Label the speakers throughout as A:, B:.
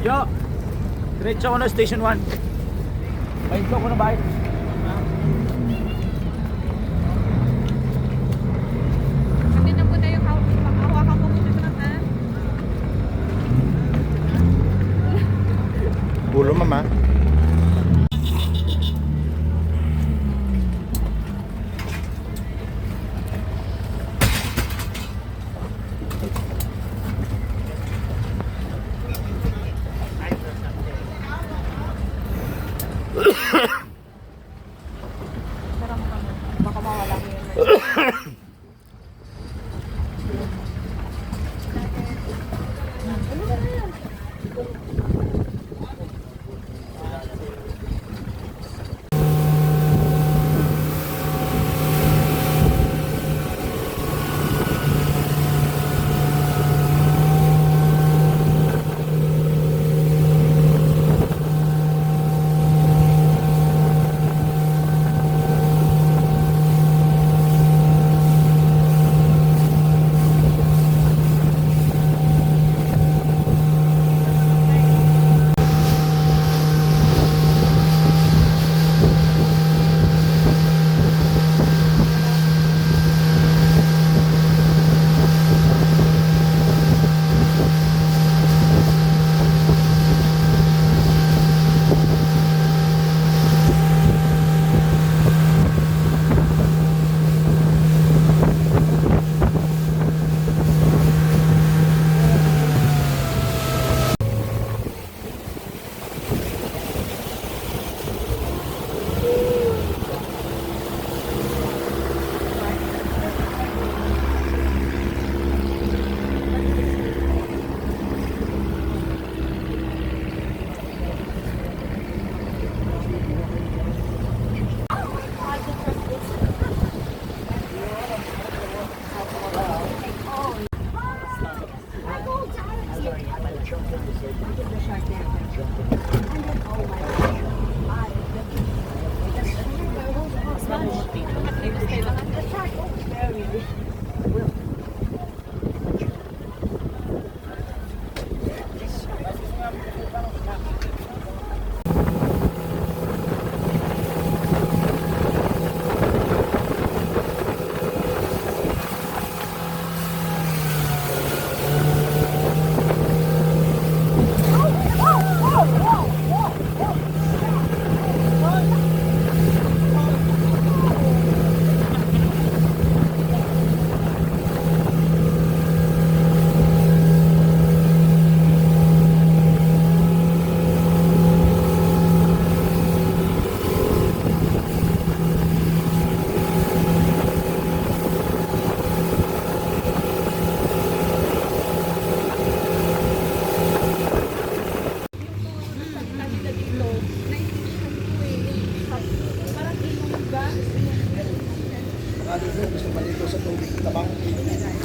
A: Yo! Diretso ko na station 1. Bayad ko na bayad.
B: Hindi na po tayo hawakan po muna ito na.
C: Ulo, mama.
B: Baka mawala mo yun.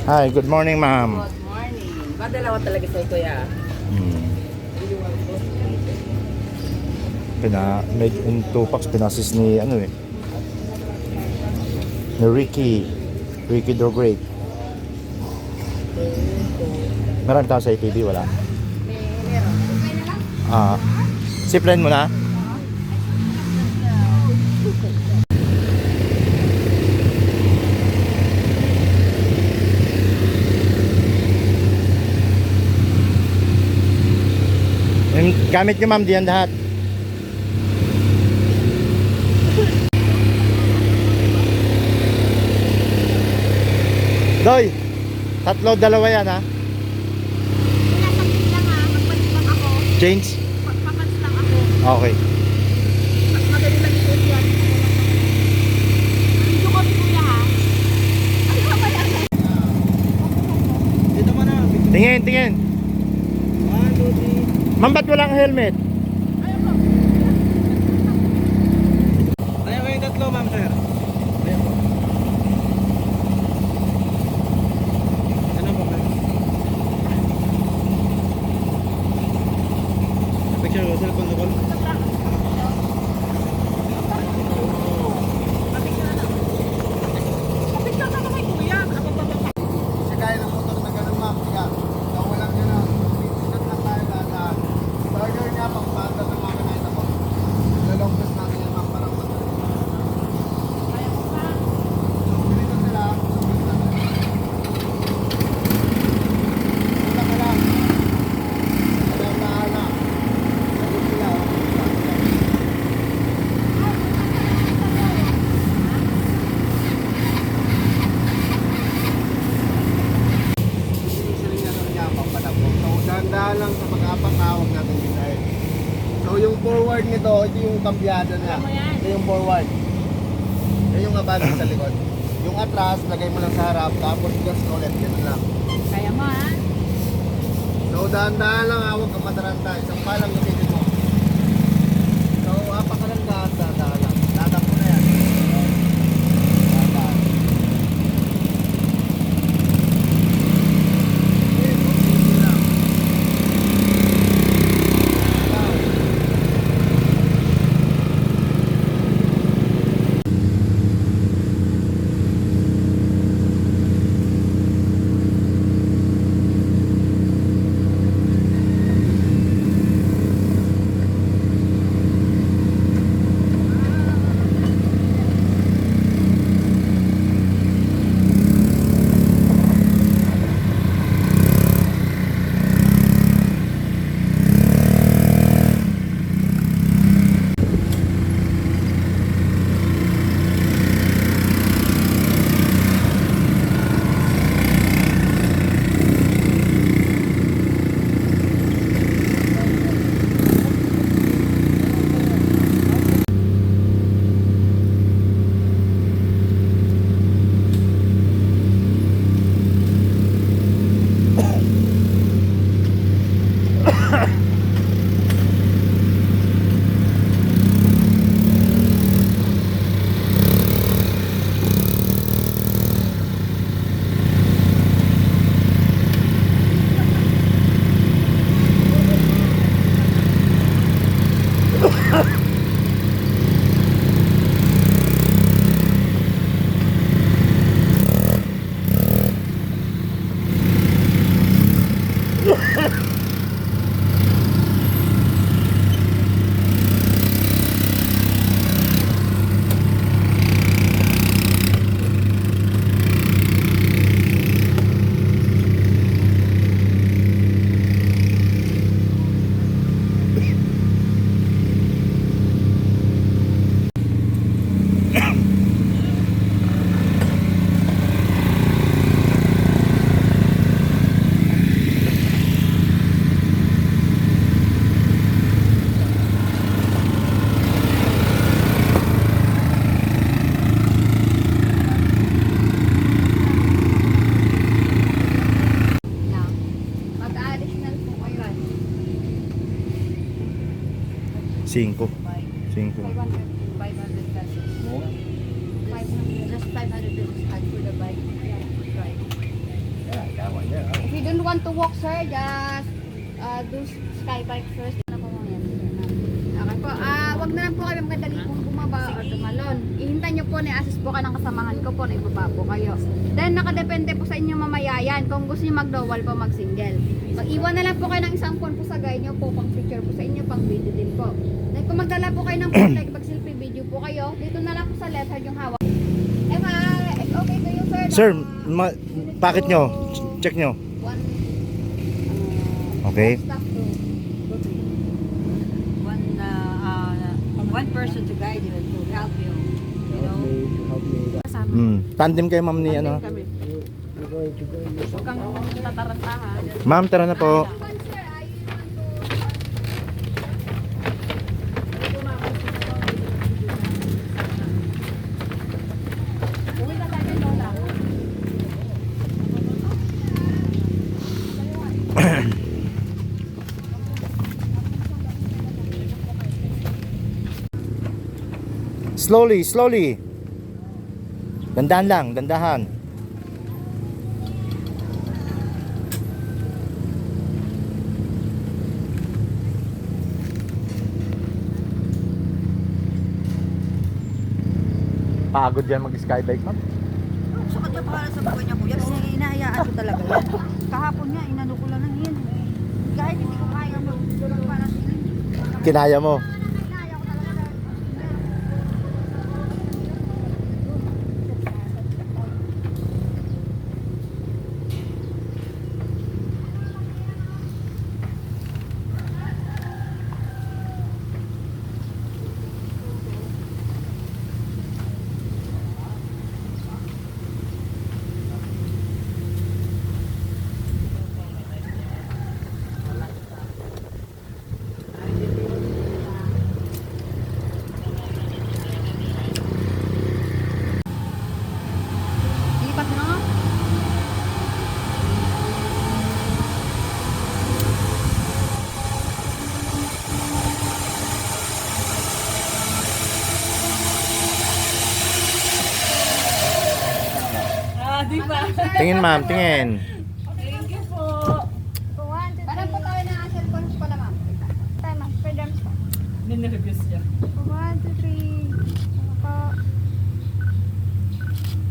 C: Hi, good morning, ma'am.
D: Good morning. Madalawa talaga sa'yo, kuya.
C: Made in 2 packs, pinasis ni ano eh. Ni Ricky the Great. Meron tayo sa ATV, wala?
D: Meron.
C: Zipline mo na? Gamit nyo, ma'am, diyan lahat. Doy, 3, 2 yan, ha?
B: Pinasakit lang ha, magpalit lang ako.
C: Change?
B: Papalit lang ako.
C: Okay.
B: Magaling lang ito yan.
C: Tingin, tingin. Ma'am, ba't walang helmet?
E: Tayo kayong tatlo, ma'am, sir. Ano ba, ma'am? Picture ko, cellphone ko.
F: Kaya ng motor na ganun, ma'am. Kaya, nawalan niya na. Sikat na tayo lahat. Starter niya, pang banda ng mga kanayta ko. Lalonggas natin yan, ma'am, parang madali. Ganito sila. Wala ka lang. Wala na, ala. Sagot sila, oh. So, dahan-dahan lang sa pag-apakawag natin design. So, yung forward nito, ito yung kambyada niya. Ito yung forward. Ito yung abante sa likod. Yung atras, lagay mo lang sa harap, tapos gas ulit, ganun lang.
B: Kaya mo ha?
F: So, dahan-dahan lang, huwag kang mataranta. Isang palang gamitin mo. So, apak ka lang dahan-dahan lang. Tatak mo na yan. Dahan-dahan. Okay, continue lang.
B: Mag-additional po kayo.
C: 5. 5.
B: 500 pesos. 500, just 500 pesos add for the bike. Right. If you don't want to walk, sir, just do sky bike first. Ano po mga yan? Okay po. Wag na lang po kayo magdali kung bumaba o tumalon. Ihintay nyo po na i-assist po ka ng kasamahan ko po na ibaba po kayo. Then nakadepende po sa inyo mamaya yan. Kung gusto nyo mag-dual po, mag-single. Mag-iwan na lang po kayo ng isang phone po sa guide nyo po, pang picture po sa inyo, pang video din po. Then kung magdala po kayo ng phone, like mag-selfie video po kayo, dito na lang po sa left hand yung hawak. It's okay to you, sir.
C: Sir, packet nyo. Check nyo.
B: One,
C: Okay.
B: stop to
D: One person to guide you, to help you. You know?
C: Tandem kayo, ma'am, ni ano.
B: Huwag kang tatarantahan.
C: Ma'am, tara na po. Slowly, slowly. Dandahan lang, dandahan. Pagod yan mag-skybike, ma'am.
D: Sa kanya para sa buhay niya kuya, hinahayaan ko talaga yan. Kahapon nga, inano ko lang yan. Kahit hindi ko kaya para sa inyo.
C: Kinaya mo.
D: Hinahaya ko talaga. Lipat na.
C: Tingin, ma'am, tingin.
B: Parang po tayo na cellphones pala, ma'am. Tayo, ma'am. Per drums po.
G: Nini-reviews niya.
B: 1, 2, 3. Po.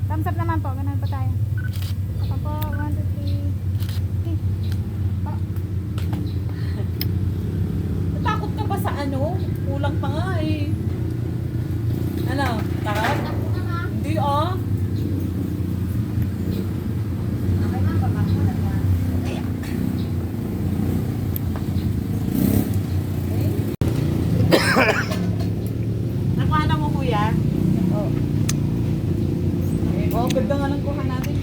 B: Thumbs up naman po. Ganun po tayo. Ako po. 1, 2, 3. Okay. Po.
G: Natakot ka ba sa ano? Kulang pa nga eh. Ano? Takot? Hindi ah.
B: Okay, ma'am. Baka po na ba? Okay.
G: Nakuha na mo kuya? Oo. Oh, ganda nga lang kuha natin.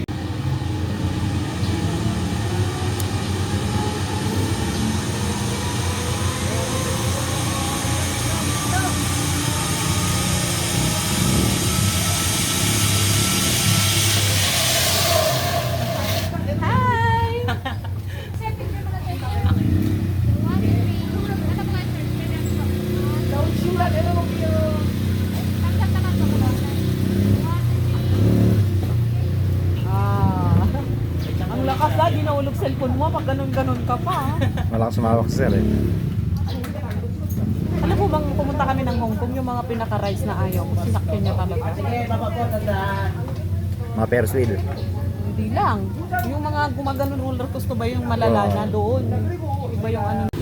G: Ah. Ang lakas lagi naulog cellphone mo pag ganun-ganun ka pa. ah.
C: Malakas sumawak si sir eh.
G: Alam mo bang pumunta kami ng Hong Kong, yung mga pinaka-rice na ayaw ko, sinakyan niya talaga.
C: Mga Ferris wheel.
G: Hindi lang. Yung mga gumaganon roller coaster ba yung malala na doon. Iba yung ano.